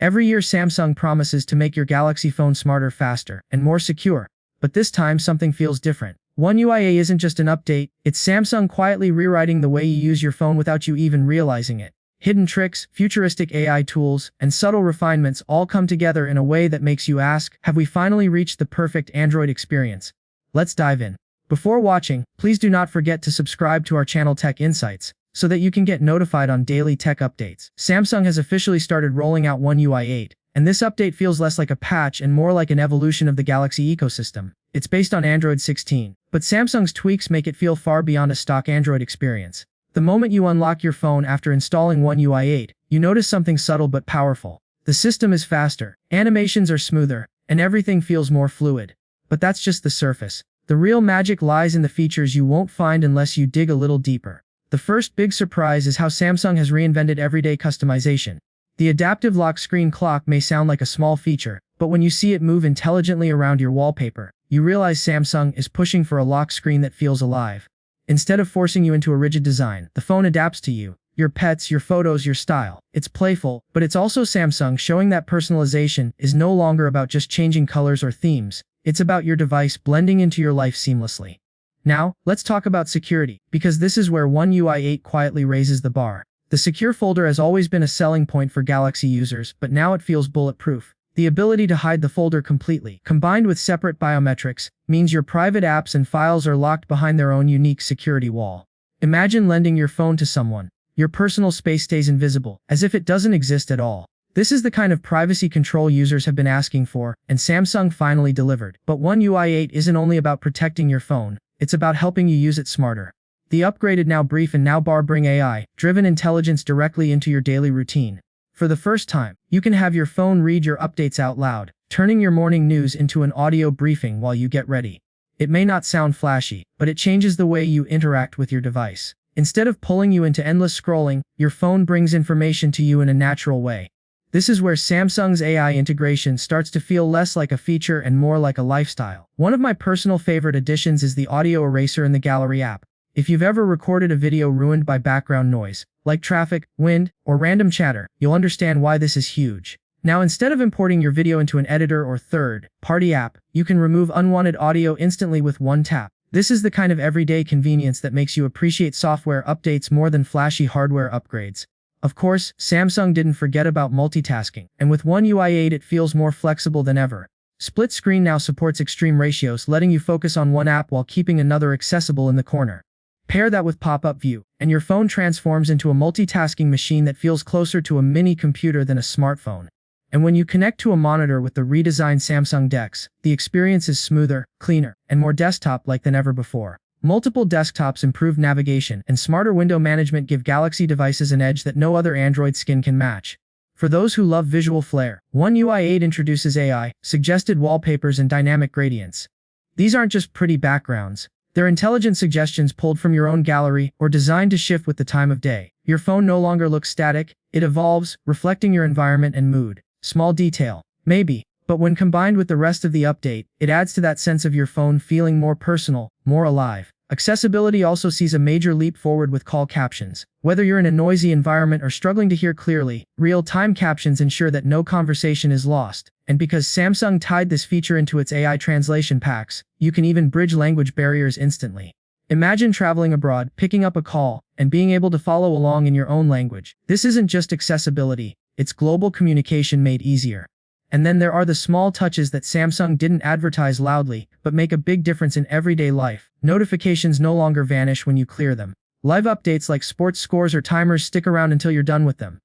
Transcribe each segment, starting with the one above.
Every year Samsung promises to make your Galaxy phone smarter, faster, and more secure. But this time something feels different. One UI isn't just an update, it's Samsung quietly rewriting the way you use your phone without you even realizing it. Hidden tricks, futuristic AI tools, and subtle refinements all come together in a way that makes you ask, have we finally reached the perfect Android experience? Let's dive in. Before watching, please do not forget to subscribe to our channel Tech Insights, so that you can get notified on daily tech updates. Samsung has officially started rolling out One UI 8, and this update feels less like a patch and more like an evolution of the Galaxy ecosystem. It's based on Android 16, but Samsung's tweaks make it feel far beyond a stock Android experience. The moment you unlock your phone after installing One UI 8, you notice something subtle but powerful. The system is faster, animations are smoother, and everything feels more fluid. But that's just the surface. The real magic lies in the features you won't find unless you dig a little deeper. The first big surprise is how Samsung has reinvented everyday customization. The adaptive lock screen clock may sound like a small feature, but when you see it move intelligently around your wallpaper, you realize Samsung is pushing for a lock screen that feels alive. Instead of forcing you into a rigid design, the phone adapts to you, your pets, your photos, your style. It's playful, but it's also Samsung showing that personalization is no longer about just changing colors or themes. It's about your device blending into your life seamlessly. Now, let's talk about security, because this is where One UI 8 quietly raises the bar. The secure folder has always been a selling point for Galaxy users, but now it feels bulletproof. The ability to hide the folder completely, combined with separate biometrics, means your private apps and files are locked behind their own unique security wall. Imagine lending your phone to someone. Your personal space stays invisible, as if it doesn't exist at all. This is the kind of privacy control users have been asking for, and Samsung finally delivered. But One UI 8 isn't only about protecting your phone. It's about helping you use it smarter. The upgraded Now Brief and Now Bar bring AI-driven intelligence directly into your daily routine. For the first time, you can have your phone read your updates out loud, turning your morning news into an audio briefing while you get ready. It may not sound flashy, but it changes the way you interact with your device. Instead of pulling you into endless scrolling, your phone brings information to you in a natural way. This is where Samsung's AI integration starts to feel less like a feature and more like a lifestyle. One of my personal favorite additions is the audio eraser in the Gallery app. If you've ever recorded a video ruined by background noise, like traffic, wind, or random chatter, you'll understand why this is huge. Now, instead of importing your video into an editor or third-party app, you can remove unwanted audio instantly with one tap. This is the kind of everyday convenience that makes you appreciate software updates more than flashy hardware upgrades. Of course, Samsung didn't forget about multitasking, and with One UI 8 it feels more flexible than ever. Split Screen now supports extreme ratios, letting you focus on one app while keeping another accessible in the corner. Pair that with pop-up view, and your phone transforms into a multitasking machine that feels closer to a mini computer than a smartphone. And when you connect to a monitor with the redesigned Samsung Dex, the experience is smoother, cleaner, and more desktop-like than ever before. Multiple desktops, improved navigation, and smarter window management give Galaxy devices an edge that no other Android skin can match. For those who love visual flair, One UI 8 introduces AI, suggested wallpapers, and dynamic gradients. These aren't just pretty backgrounds. They're intelligent suggestions pulled from your own gallery or designed to shift with the time of day. Your phone no longer looks static, it evolves, reflecting your environment and mood. Small detail, maybe, but when combined with the rest of the update, it adds to that sense of your phone feeling more personal, more alive. Accessibility also sees a major leap forward with call captions. Whether you're in a noisy environment or struggling to hear clearly, real-time captions ensure that no conversation is lost. And because Samsung tied this feature into its AI translation packs, you can even bridge language barriers instantly. Imagine traveling abroad, picking up a call, and being able to follow along in your own language. This isn't just accessibility, it's global communication made easier. And then there are the small touches that Samsung didn't advertise loudly, but make a big difference in everyday life. Notifications no longer vanish when you clear them. Live updates like sports scores or timers stick around until you're done with them.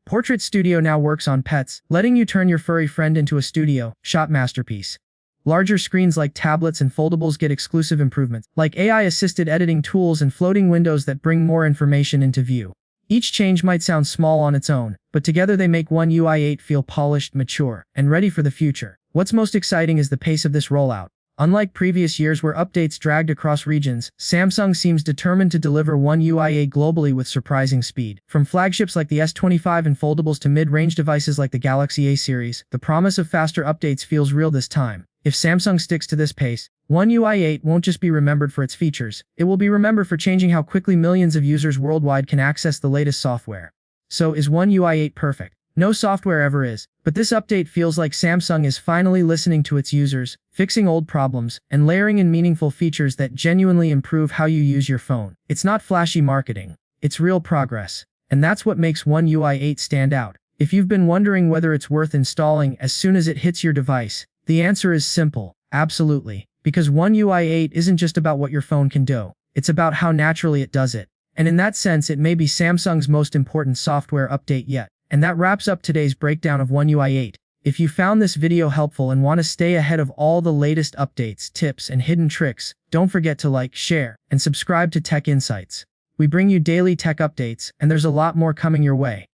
Portrait Studio now works on pets, letting you turn your furry friend into a studio shot masterpiece. Larger screens like tablets and foldables get exclusive improvements, like AI-assisted editing tools and floating windows that bring more information into view. Each change might sound small on its own, but together they make One UI 8 feel polished, mature, and ready for the future. What's most exciting is the pace of this rollout. Unlike previous years where updates dragged across regions, Samsung seems determined to deliver One UI 8 globally with surprising speed. From flagships like the S25 and foldables to mid-range devices like the Galaxy A series, the promise of faster updates feels real this time. If Samsung sticks to this pace, One UI 8 won't just be remembered for its features, it will be remembered for changing how quickly millions of users worldwide can access the latest software. So is One UI 8 perfect? No software ever is, but this update feels like Samsung is finally listening to its users, fixing old problems, and layering in meaningful features that genuinely improve how you use your phone. It's not flashy marketing. It's real progress. And that's what makes One UI 8 stand out. If you've been wondering whether it's worth installing as soon as it hits your device, the answer is simple. Absolutely. Because One UI 8 isn't just about what your phone can do. It's about how naturally it does it. And in that sense, it may be Samsung's most important software update yet. And that wraps up today's breakdown of One UI 8. If you found this video helpful and want to stay ahead of all the latest updates, tips, and hidden tricks, don't forget to like, share, and subscribe to Tech Insights. We bring you daily tech updates, and there's a lot more coming your way.